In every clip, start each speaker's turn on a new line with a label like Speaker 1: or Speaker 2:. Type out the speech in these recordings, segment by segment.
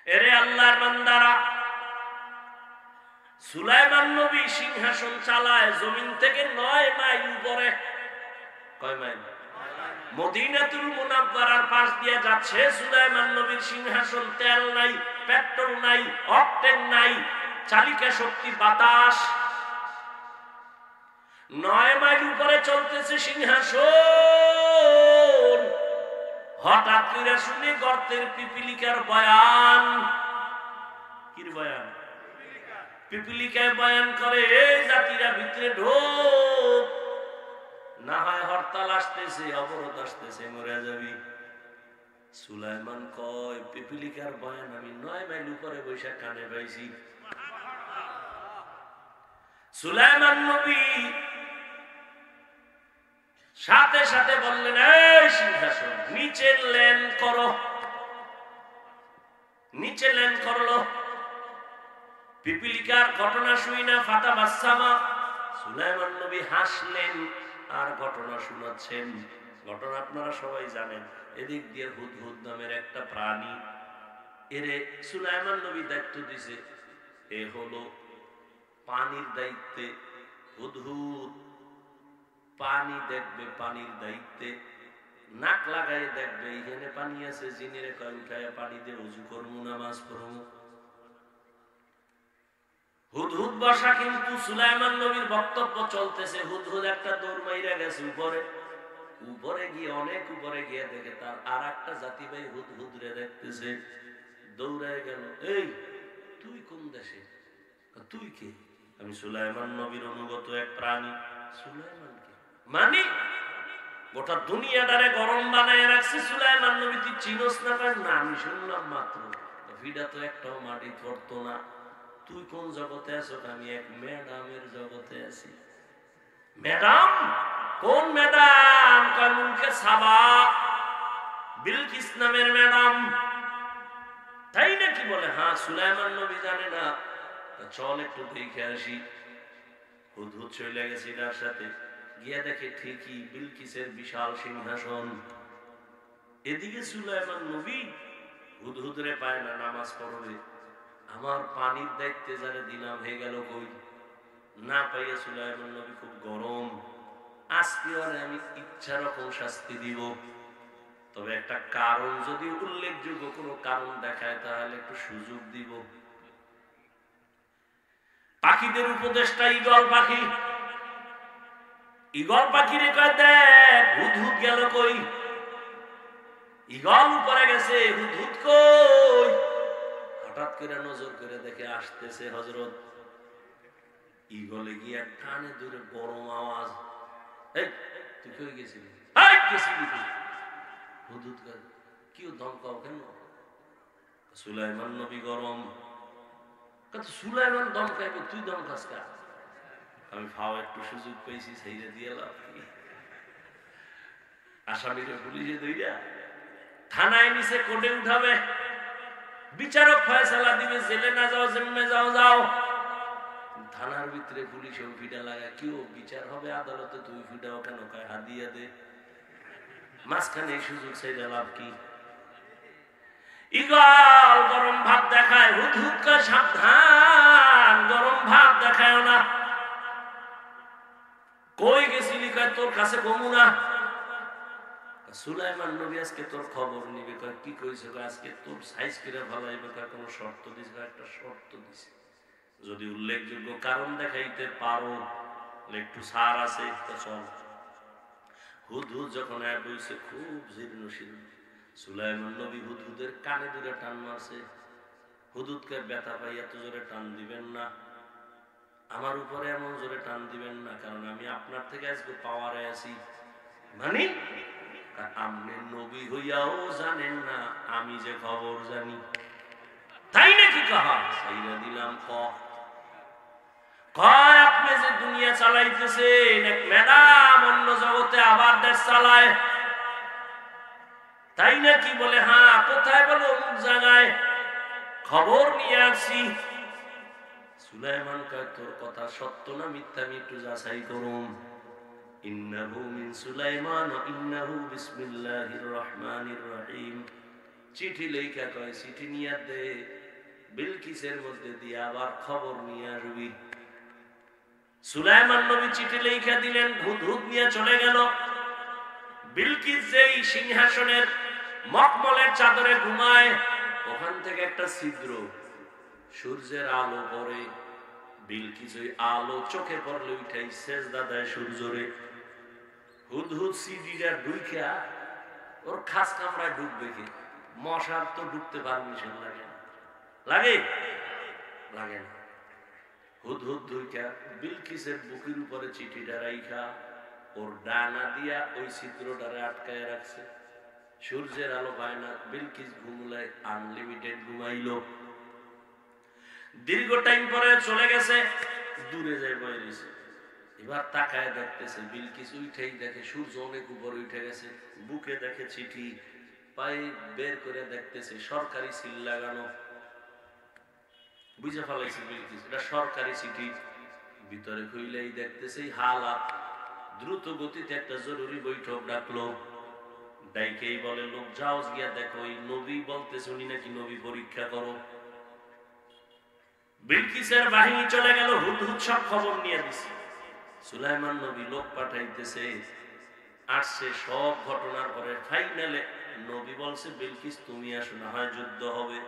Speaker 1: এরে আল্লাহর বান্দারা, সুলাইমান নবী সিংহাসন চালায় জমিন থেকে 9 মাইল উপরে। কয় মাইল? মদিনাতুল মুনাওয়ারার পাশ দিয়ে যাচ্ছে সুলাইমান নবীর সিংহাসন। তেল নাই, পেট্রোল নাই, অকটেন নাই, চালিকা শক্তি বাতাস। 9 মাইল উপরে চলতেছে সিংহাসন। হঠাৎ করে শুনে গর্তের পিপিলিকার বয়ান। কি বয়ান? পিপিলিকায় বয়ান করে, এই জাতিরা ভিতরে ঢোক, না হয় হরতাল আসতেছে, অবরোধ আসতেছে, মরে যাবি। সুলাইমান কয়, পিপিলিকার বয়ান আমি 9 মাইল উপরে বৈশা কানে পাইছি। সুলাইমান নবী সাথে সাথে বললেন, এই সিংহাসন নিচে ল্যান্ড করো। নিচে ল্যান্ড করলো। পিপিলিকার ঘটনা শুই না ফাতা বাসামা। সুলাইমান নবী হাসলেন আর ঘটনা শোনাচ্ছেন। ঘটনা আপনারা সবাই জানেন। এদিক দিয়ে হুদহুদ নামের একটা প্রাণী, এরে সুলাইমান নবী দায়িত্ব দিছে, এ হলো পানির দায়িত্বে। হুদহুদ পানি দেখবে, পানির দায়িত্বে নাক লাগাই দেখবে এখানে পানি আছে, জিনের কয় উঠায় পানি দিয়ে ওযু করবো, নামাজ পড়বো। হুদহুদ বসা, কিন্তু সুলাইমান নবীর বক্তব্য চলতেছে। হুদহুদ একটা দৌড় মাইরা গেছে উপরে। উপরে গিয়ে, অনেক উপরে গিয়ে দেখে তার আর একটা জাতি ভাই হুদহুদ রে দেখতেছে। দৌড়ায় গেল, এই তুই কোন দেশে? তুই কে? আমি সুলাইমান নবীর অনুগত এক প্রাণী। সুলাইমান কে? মানে গোটা দুনিয়াটারে গরম বানায় রাখছে সুলাইমান নবী, তুই চিনোস না? না, আমি শুনলাম মাত্র, ভিডা তো একটাও মাটি ধরতো না। তুই কোন জগতে আছো? আমি এক ম্যাডামের জগতে আছি। ম্যাডাম? কোন ম্যাডাম? কয় মুলকে সাবা, বিলকিস নামের ম্যাডাম। তাই নাকি? বলে হ্যাঁ। সুলাইমান নবী জানে না, চল একটু দেখে আসি। হুদহুদ চলে গেছে তার সাথে, গিয়ে দেখে ঠিকই বিলকিসের বিশাল সিংহাসন। এদিকে সুলাইমান নবী হুদহুদরে পায় না, নামাজ পড়বে। আমার পানির দায়িত্বে যারা দিলাম হয়ে গেল কই? না পাইয়া সুলাইমান নবী খুব গরম। আজকে ওরে আমি ইচ্ছা রকম শাস্তি দিব, তবে একটা কারণ যদি উল্লেখযোগ্য কোনো কারণ দেখায় তাহলে একটু সুযোগ দিব। পাখিদের উপদেষ্টা ঈগল পাখি। ঈগল পাখি রে কয়, দেখ হুদহুদ গেল কই? ঈগল উপরে গেছে, হুদহুদ কই? হঠাৎ করে নজর করে দেখে আসতেছে হযরত। ঈগলে গিয়া কানে ধরে গরম আওয়াজ, এই তুই কই গেছিলি? এই গেছিলি তুই? হুদহুদ কয়, কিও ধমকাও কেন? সুলাইমান নবী গরম। সুলাইমান ধমকাইবে, তুই ধমকাস কা? আমি ফাও একটু সুযোগ পেয়েছি, সেইটা দিয়ে লাভ কি? আসামিরে পুলিশে ধইরা থানায় নিচে কোর্টে উঠাবে, বিচারক ফয়সালা দিবে, জেলে না যাও জেমে যাও যাও। থানার ভিতরে পুলিশও ফিডা লাগা, কেউ বিচার হবে আদালতে, তুই ফিডাও কেন? কয় হাদিয়া দে। মাঝখানে এই সুযোগ সেইটা লাভ কি? ঈগল গরম ভাব দেখায়, হুদহুদ কয় সাবধান, গরম ভাব দেখায় না। কই গেছিলি? কয় তোর কাছে কমু না। সুলাইমান নবী আজকে তোর খবর নিবে। কয় কি কইছে? আজকে তোর সাইজ করে ভালাইবে। কয় কোন শর্ত দিছে? একটা শর্ত দিছে, যদি উল্লেখযোগ্য কারণ দেখাইতে পারো একটু ছাড় আছে, তো চল। হুদহুদ যখন বইছে খুব জীর্ণ শীর্ণ, সুলাইমান নবী হুদহুদের কানে ধরে টান মারছে। হুদহুদকে ব্যথা পাই, এত জোরে টান দিবেন না, আমার উপরে এমন জোরে টান দিবেন না, কারণ আমি আপনার থেকে আজকে পাওয়ারে আছি। মানে আপনি নবী হইয়াও জানেন না আমি যে খবর জানি, তাই নাকি? কাহা সাইরা দিলাম। কয় আপনি যে দুনিয়া চালাইতেছেন, এক ম্যাডাম অন্য জগতে আবার দেশ চালায়, তাই নাকি? বলে হ্যাঁ। কোথায়? বলে অমুক জায়গায়, খবর নিয়ে আসছি। সুলাইমান কয় তোর কথা সত্য না মিথ্যা আমি একটু যাচাই করুন। ইন্নাহু মিন সুলাইমান ওয়া ইন্নাহু বিসমিল্লাহির রহমানির রহিম। চিঠি লেখা কয় চিঠি নিয়ে দে, বিলকিসের মধ্যে দিয়ে আবার খবর নিয়ে আসবি। সুলাইমান নবী চিঠি লেখা দিলেন, হুদহুদ নিয়ে চলে গেল। বিলকিস যেই সিংহাসনের মখমলের চাদরে ঘুমায়, ওখান থেকে একটা ছিদ্র, সূর্যের আলো পড়ে। বিলকিস ওই আলো চোখে পড়লে উঠাই সেজদা দেয় সূর্যরে। হুদহুদ সিডিটা ঢুইকা ওর খাস কামড়ায় ঢুকবে কি? মশার তো ঢুকতে পারমিশন লাগে না, লাগে লাগে না। হুদহুদ ঢুইকা বিলকিসের বুকের উপরে চিঠিটা রাইখা ওর ডানা দিয়া ওই ছিদ্রটারে আটকায় রাখছে। সূর্যের আলো পায় না, বিলকিস ঘুমলায় আনলিমিটেড ঘুমাইল। দীর্ঘ টাইম পরে চলে গেছে, দূরে যায় বইছে। এবার তাকায় দেখতেছে বিলকিস উঠেই দেখে সূর্য অনেক উপরে উঠে গেছে। বুকে দেখে চিঠি, পায়ে বের করে দেখতেছে সরকারি সিল লাগানো। বুঝে ফেলাইছে বিলকিস এটা সরকারি চিঠি। ভিতরে খুইলেই দেখতেছে হালাত। দ্রুত গতিতে একটা জরুরি বৈঠক ডাকলো। ডাইকেই বলে, লোক যাও গিয়া দেখো ওই নবী বলতেছে উনি নাকি নবী পরীক্ষা করো। বিলকিসের বাহিনী চলে গেল, হুদহুদ সব খবর নিয়ে দিছে। সুলাইমান নবী লোক পাঠাইতেছে, আসছে সব ঘটনার পরে ফাইনালে নবী বলছে বিলকিস তুমি আসো, না হয় যুদ্ধ হবে।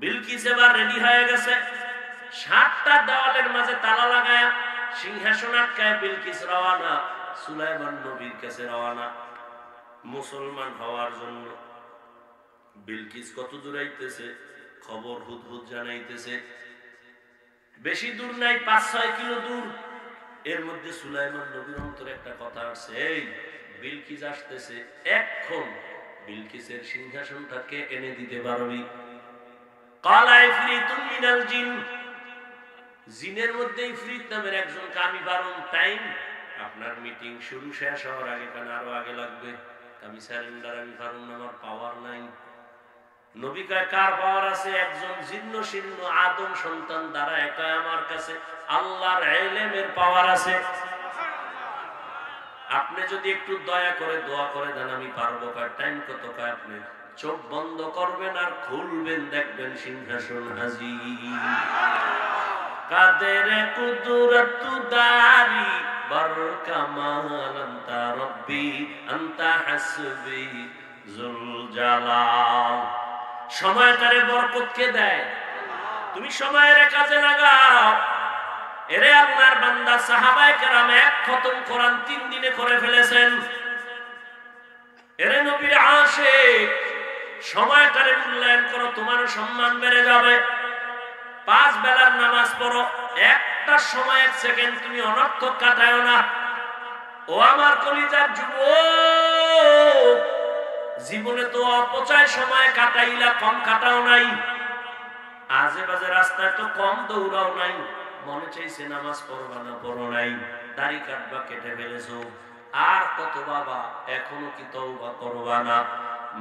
Speaker 1: বিলকিস এবার রেডি হয়ে গেছে, 7টা দেওয়ালের মাঝে তালা লাগায়া সিংহাসন আটকায় বিলকিস রওয়ানা সুলাইমান নবীর কাছে রওয়ানা মুসলমান হওয়ার জন্য। বিলকিস কত দূর আইতেছে খবর হুদহুদ জানাইতেছে। বেশি দূর নাই, 5-6 কিলো দূর। এর মধ্যে সুলাইমান নবীর অন্তরে একটা কথা আসছে, এই বিলকিস আসতেছে, এখন বিলকিসের সিংহাসনটাকে এনে দিতে পারবি? কালা ইফরিতুন মিনাল জিন, জিনের মধ্যে ইফরিত নামের একজন কামি পারুন। টাইম আপনার মিটিং শুরু শেষ হওয়ার আগে, কেন আরো আগে লাগবে, আমি সারেন্ডার, আমি পারুন, আমার পাওয়ার নাই। নবী কয় কার পাওয়ার আছে? একজন জীর্ণ শীর্ণ আদম সন্তান দ্বারা একা আমার কাছে আল্লাহর ইলমের পাওয়ার আছে। আপনি যদি একটু দয়া করে দোয়া করে দেন আমি পারবো। কয় টাইম কত? কয় আপনি চোখ বন্ধ করবেন আর খুলবেন, দেখবেন সিংহাসন হাজির। কাদের কুদরত দারি বর কামাল আনতা রব্বি আনতা হাসবি জুল জালাল। সময়টারে বরকত কে দেয়? তুমি সময়ের কাজে লাগাও। এরে আল্লাহর বান্দা, সাহাবায়ে কেরাম 1 খতম কোরআন 3 দিনে করে ফেলেছেন। এরে নবীর আশিক, সময়টারে মূল্যায়ন করো, তোমার সম্মান বেড়ে যাবে। 5 বেলার নামাজ পড়ো, একটা সময় 1 সেকেন্ড তুমি অনর্থক কাটায়ো না। ও আমার কলিজার যুবক, জীবনে তো অপচয় সময় কাটাইলা, কম কাটাও নাই। আজে বাজে রাস্তায় তো কম দৌড়াও নাই। মনে চাইছে নামাজ পড়বা না, পড়ো নাই। দাড়ি কাটবা, কেটে ফেলেছো। আর কত বাবা, এখনো কি তওবা করবা না?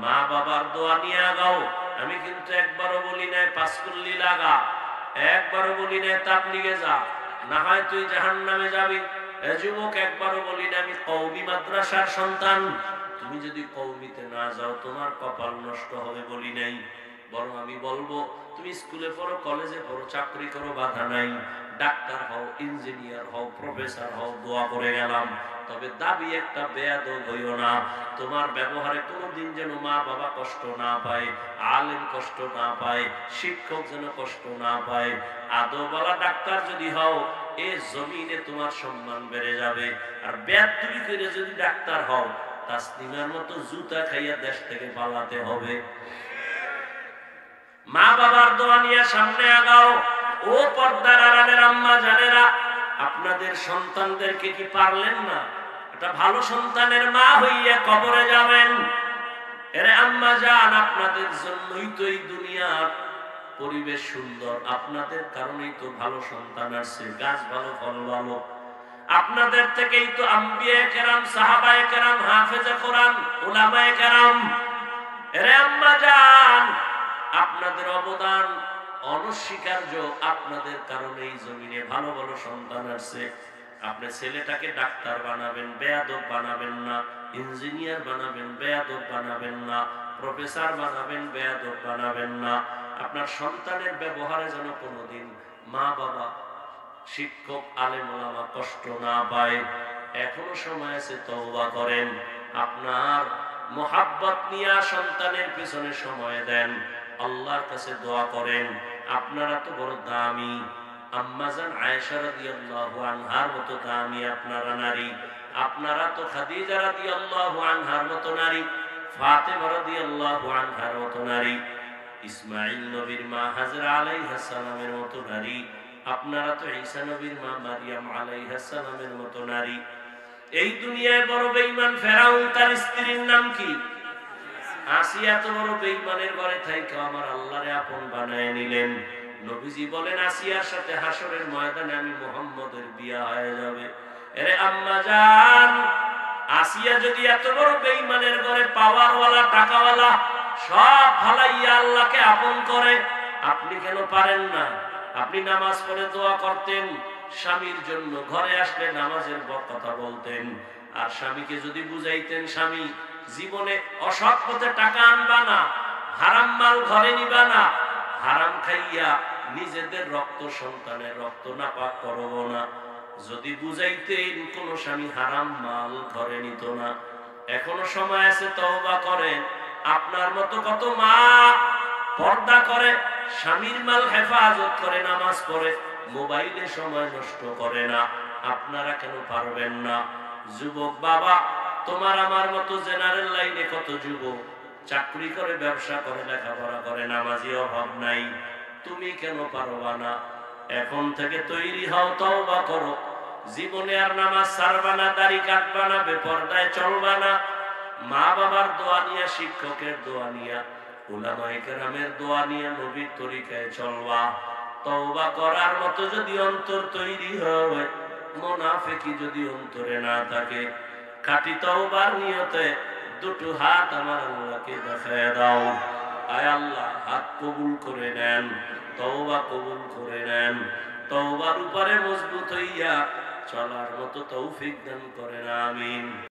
Speaker 1: মা বাবার দোয়া নিয়ে আগাও। আমি কিন্তু একবারও বলি নাই 5 কুল্লি লাগা, একবারও বলি নাই তাবলীগে যা, না হয় তুই জাহান্নামে যাবি। এ যুবক, একবারও বলি না আমি কওমি মাদ্রাসার সন্তান, তুমি যদি কওমিতে না যাও তোমার কপাল নষ্ট হবে, বলি নাই। বরং আমি বলবো তুমি স্কুলে পড়ো, কলেজে পড়ো, চাকরি করো, বাধা নাই। ডাক্তার হও, ইঞ্জিনিয়ার হও, প্রফেসর হও, দোয়া করে গেলাম। তবে দাবি একটা বেয়াদব হইও না। তোমার ব্যবহারে কোনোদিন যেন মা বাবা কষ্ট না পায়, আলেম কষ্ট না পায়, শিক্ষক যেন কষ্ট না পায়। আদবওয়ালা ডাক্তার যদি হও, এ জমিনে তোমার সম্মান বেড়ে যাবে। আর বেয়াদবি করে যদি ডাক্তার হও, তাসলিমার মতো জুতা খাইয়া দেশ থেকে পালাতে হবে। মা বাবার দোয়া নিয়ে সামনে আগাও। ও পর্দার আড়ালের আম্মা জানেরা, আপনাদের সন্তানদেরকে কি পারলেন না একটা ভালো সন্তানের মা হইয়া কবরে যাবেন? এরে আম্মা জান, আপনাদের জন্যই তো এই দুনিয়ার পরিবেশ সুন্দর, আপনাদের কারণেই তো ভালো সন্তান আসছে, গাছ ভালো, ফল ভালো। আপনাদের থেকেই তো আম্বিয়ায়ে কেরাম, সাহাবায়ে কেরাম, হাফেজে কোরআন, উলামায়ে কেরাম। এরে আম্মা জান, আপনাদের অবদান অনস্বীকার্য। আপনাদের কারণে এই জমিনে ভালো ভালো সন্তান আসছে। আপনি ছেলেটাকে ডাক্তার বানাবেন, বেয়াদব বানাবেন না। ইঞ্জিনিয়ার বানাবেন, বেয়াদব বানাবেন না। প্রফেসর বানাবেন, বেয়াদব বানাবেন না। আপনার সন্তানের ব্যবহারে যেন কোনোদিন মা বাবা, শিক্ষক, আলেম ওলামা কষ্ট না পায়। এখনো সময় আছে, তওবা করেন। আপনার মোহাব্বত নিয়ে সন্তানের পিছনে সময় দেন, আল্লাহর কাছে দোয়া করেন। আপনারা তো বড় দামি, আম্মাজান আয়েশা রাদিয়াল্লাহু আনহার মতো দামি আপনারা নারী। আপনারা তো খাদিজা রাদিয়াল্লাহু আনহার মতো নারী, ফাতেমা রাদিয়াল্লাহু আনহার মতো নারী, ইসমাঈল নবীর মা হাজরা আলাইহিস সালামের মতো নারী। আপনারা তো ঈসা নবীর মা মারিয়াম আলাইহিস সালামের মতো নারী। এই দুনিয়ায় বড় বেঈমান ফেরাউন, তার স্ত্রীর নাম কি? আসিয়া। তো বড় বেঈমানের ঘরে থাইকা আমার আল্লাহরে আপন বানায় নিলেন। নবীজি বলেন, আসিয়ার সাথে হাসরের ময়দানে আমি মুহাম্মদের বিয়া হয়ে যাবে। আরে আম্মা জান, আসিয়া যদি এত বড় বেঈমানের ঘরে পাওয়ারওয়ালা, টাকাওয়ালা সব ফালাইয়া আল্লাহকে আপন করে, আপনি কেন পারেন না? আপনি নামাজ পড়ে দোয়া করতেন, স্বামীর জন্য ঘরে আসলে নামাজের কথা বলতেন, আর স্বামীকে যদি বুঝাইতেন, স্বামী জীবনে অসৎ পথে টাকা আনবা না, হারাম মাল ঘরে নিবা না, হারাম খাইয়া নিজেদের রক্ত, সন্তানের রক্ত নাপাক করব না, যদি বুঝাইতেন, কোন স্বামী হারাম মাল ঘরে নিত না। এখনো সময় আছে, তওবা করেন। আপনার মতো কত মা পর্দা করে, স্বামীর মাল হেফাজত করে, নামাজ পড়ে, মোবাইলে সময় নষ্ট করে না। আপনারা কেন পারবেন না? যুবক বাবা, তোমার আমার মতো জেনারেল লাইনে কত যুবক চাকরি করে, ব্যবসা করে, লেখাপড়া করে, নামাজি অভাব নাই। তুমি কেন পারবা না? এখন থেকে তৈরি হও, তওবা করো। জীবনে আর নামাজ ছাড়বা না, দাড়ি কাটবা না, বেপরদায় চলবা না। মা বাবার দোয়া নিয়া, শিক্ষকের দোয়া নিয়া, উলামায়ে কেরামের দোয়া নিয়া নবীর তরিকায় চলবা। তওবা করার মতো যদি অন্তর তৈরি হয়, মুনাফিকি যদি অন্তরে না থাকে, খাঁটি তওবার নিয়তে দুটো হাত আমার আল্লাহকে দেখায় দাও। আয় আল্লাহ, হাত কবুল করে নেন, তওবা কবুল করে নেন। তওবার উপরে মজবুত হইয়া চলার মতো তৌফিক দান করেন, আমিন।